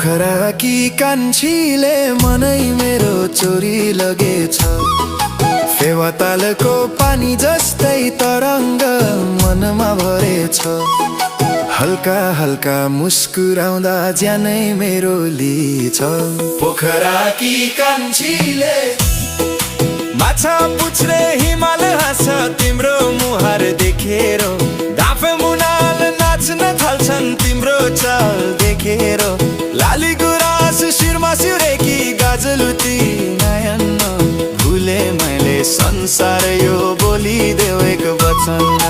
पोखरा कि कान्छीले मनै मेरो चोरी लगेछ। फेवातालको पानी जस्तै तरङ्ग मनमा भरेछ। हल्का हल्का मुस्कुराउँदा ज्यानै मेरो लिछ। पोखरा कि कान्छीले माछा पुछ्रे हिमाल हाँस तिम्रो मुहार देखेर। डाँफे मुनाल नाच्न थाल्छन् तिम्रो चाल देखेर। लाली गुराँस शिरमा सिउरेकी गाजलुती नयन भुले मैले संसार यो बोलिदेऊ एक वचन।